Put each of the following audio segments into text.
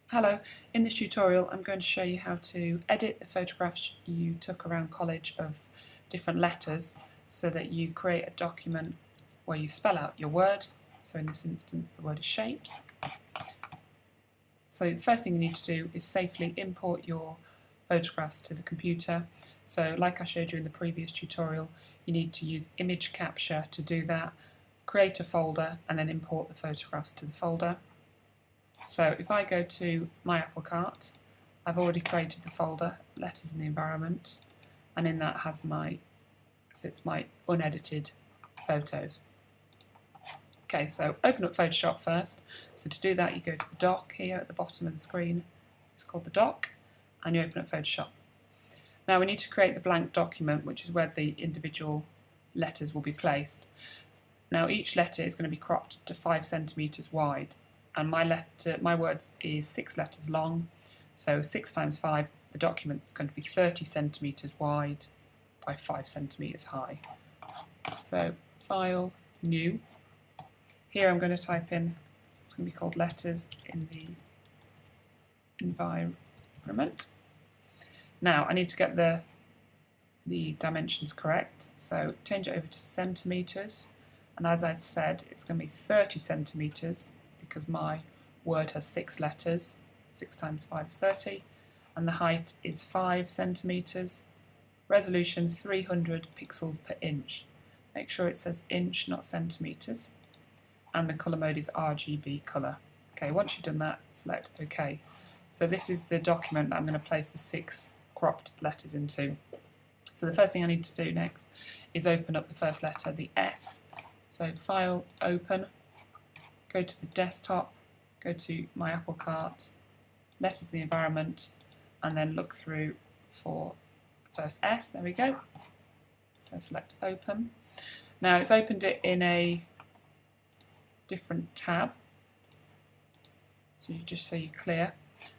Hello, in this tutorial I'm going to show you how to edit the photographs you took around college of different letters so that you create a document where you spell out your word. So in this instance the word is shapes. So the first thing you need to do is safely import your photographs to the computer. So like I showed you in the previous tutorial, you need to use image capture to do that, create a folder and then import the photographs to the folder. So if I go to my Apple Cart, I've already created the folder, Letters in the Environment, and in that sits my unedited photos. Okay, so open up Photoshop first. So to do that you go to the dock here at the bottom of the screen. It's called the dock, and you open up Photoshop. Now we need to create the blank document, which is where the individual letters will be placed. Now each letter is going to be cropped to 5 centimetres wide, and my words is 6 letters long, so 6 times 5, the document is going to be 30 centimetres wide by 5 centimetres high. So File, New. Here I'm going to type in, it's going to be called Letters in the Environment. Now I need to get the dimensions correct, so change it over to centimetres, and as I said it's going to be 30 centimetres because my word has 6 letters, 6 times 5 is 30, and the height is 5 centimetres, resolution 300 pixels per inch. Make sure it says inch, not centimetres, and the colour mode is RGB colour. Okay, once you've done that, select OK. So this is the document that I'm going to place the 6 cropped letters into. So the first thing I need to do next is open up the first letter, the S. So File, Open, go to the desktop, go to My Apple Cart, Letters in the Environment, and then look through for first S. There we go. So select Open. Now it's opened it in a different tab, so you're clear.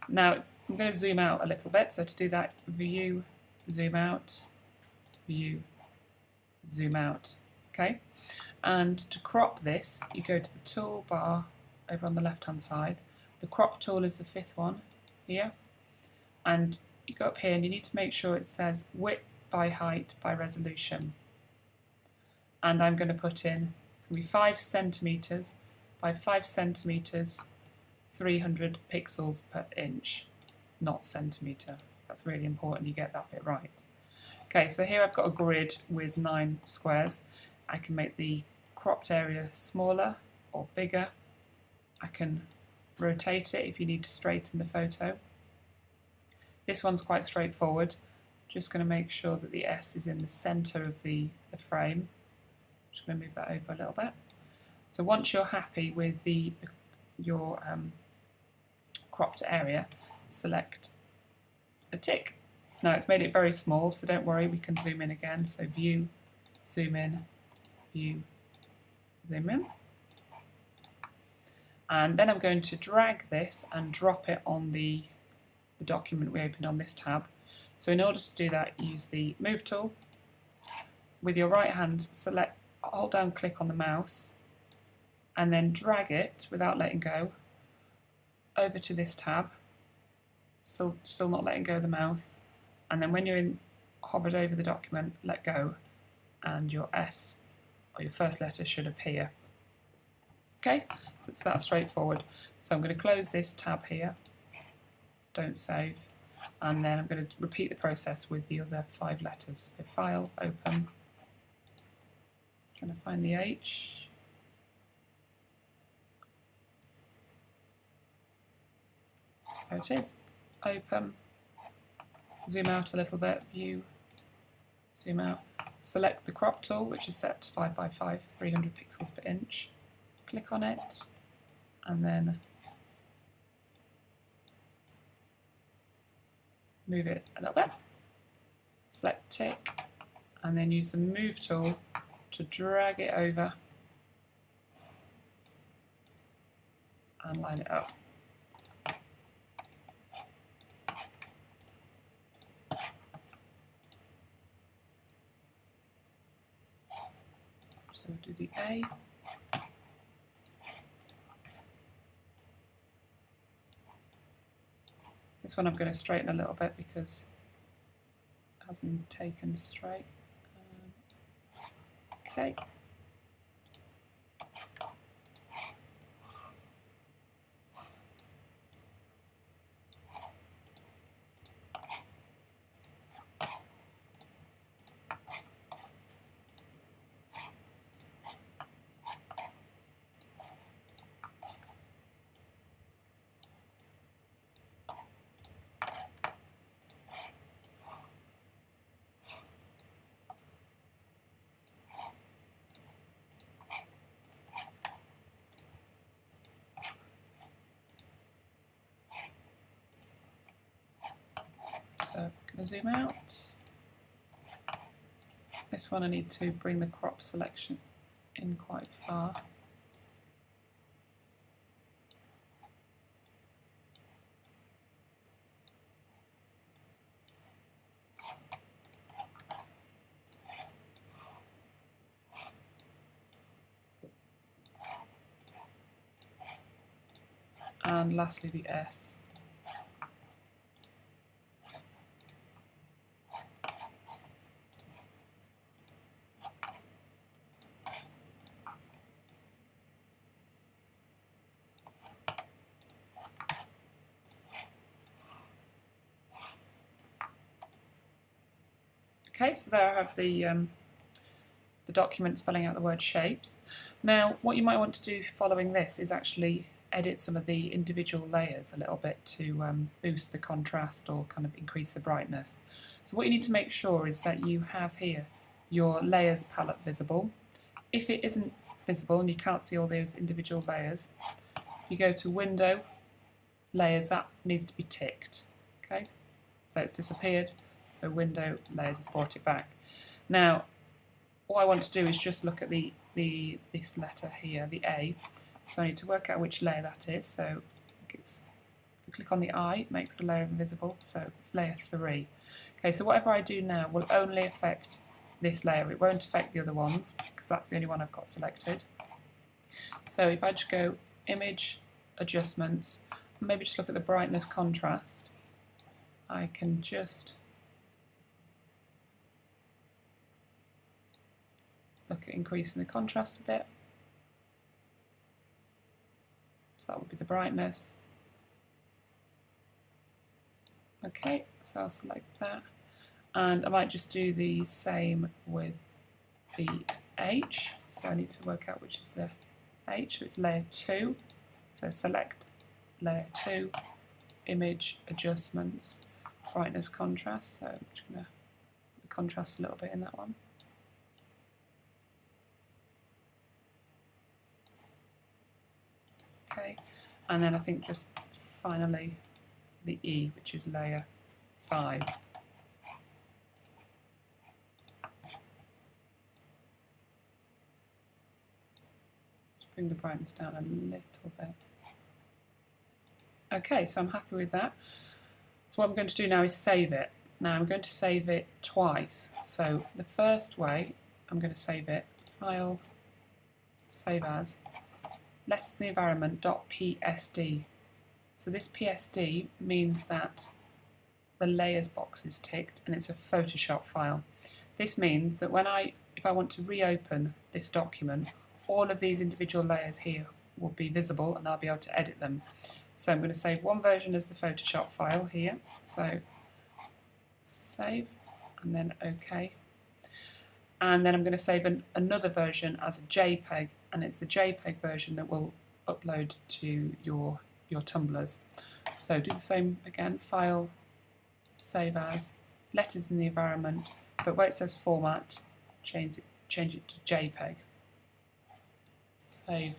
Now I'm going to zoom out a little bit, so to do that, View, Zoom Out, View, Zoom Out. Okay, and to crop this, you go to the toolbar over on the left hand side. The crop tool is the 5th one here, and you go up here and you need to make sure it says width by height by resolution, and I'm going to put in, it's going to be 5 centimetres by 5 centimetres, 300 pixels per inch, not centimetre. That's really important you get that bit right. Okay, so here I've got a grid with 9 squares. I can make the cropped area smaller or bigger. I can rotate it if you need to straighten the photo. This one's quite straightforward. Just going to make sure that the S is in the centre of the frame. Just going to move that over a little bit. So once you're happy with your cropped area, select the tick. Now it's made it very small, so don't worry, we can zoom in again. So View, Zoom in, View, Zoom in. And then I'm going to drag this and drop it on the document we opened on this tab. So in order to do that, use the Move tool. With your right hand, hold down, click on the mouse, and then drag it without letting go over to this tab. Still not letting go of the mouse. And then when you're hovered over the document, let go, and your S, or your first letter, should appear. Okay, so it's that straightforward. So I'm going to close this tab here, don't save, and then I'm going to repeat the process with the other 5 letters. So File, Open, going to find the H, there it is, Open, zoom out a little bit, View, Zoom Out, select the crop tool, which is set to 5 by 5, 300 pixels per inch, click on it, and then move it a little bit, select tick, and then use the Move tool to drag it over and line it up. So we'll do the A, This one I'm going to straighten a little bit because it hasn't been taken straight. Okay. So I'm going to zoom out. This one I need to bring the crop selection in quite far. And lastly the S. Okay, so there I have the document spelling out the word shapes. Now, what you might want to do following this is actually edit some of the individual layers a little bit to boost the contrast or kind of increase the brightness. So what you need to make sure is that you have here your layers palette visible. If it isn't visible and you can't see all those individual layers, you go to Window, Layers, that needs to be ticked. Okay, so it's disappeared. So Window, Layers has brought it back. Now, what I want to do is just look at this letter here, the A. So I need to work out which layer that is. So if you click on the I, it makes the layer invisible. So it's layer 3. Okay, so whatever I do now will only affect this layer. It won't affect the other ones because that's the only one I've got selected. So if I just go Image, Adjustments, maybe just look at the brightness contrast, I can just look at increasing the contrast a bit. So that would be the brightness. Okay, so I'll select that. And I might just do the same with the H. So I need to work out which is the H. So it's layer 2. So select layer 2, Image, Adjustments, Brightness, Contrast. So I'm just going to put the contrast a little bit in that one. Okay, and then I think just finally the E, which is layer 5. Just bring the brightness down a little bit. Okay, so I'm happy with that. So what I'm going to do now is save it. Now I'm going to save it twice. So the first way I'm going to save it, File, Save As, Letters in the Environment.psd. So this PSD means that the layers box is ticked and it's a Photoshop file. This means that if I want to reopen this document, all of these individual layers here will be visible and I'll be able to edit them. So I'm going to save one version as the Photoshop file here. So save and then OK. And then I'm going to save another version as a JPEG, and it's the JPEG version that will upload to your tumblers. So do the same again, File, Save As, Letters in the Environment, but where it says Format, change it to JPEG. Save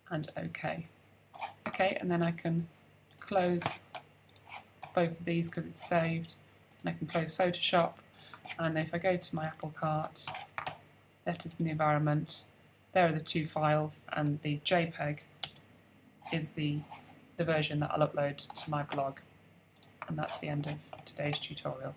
and OK. Okay, and then I can close both of these because it's saved, and I can close Photoshop. And if I go to my Apple Cart, Letters in the Environment, there are the two files, and the JPEG is the version that I'll upload to my blog. And that's the end of today's tutorial.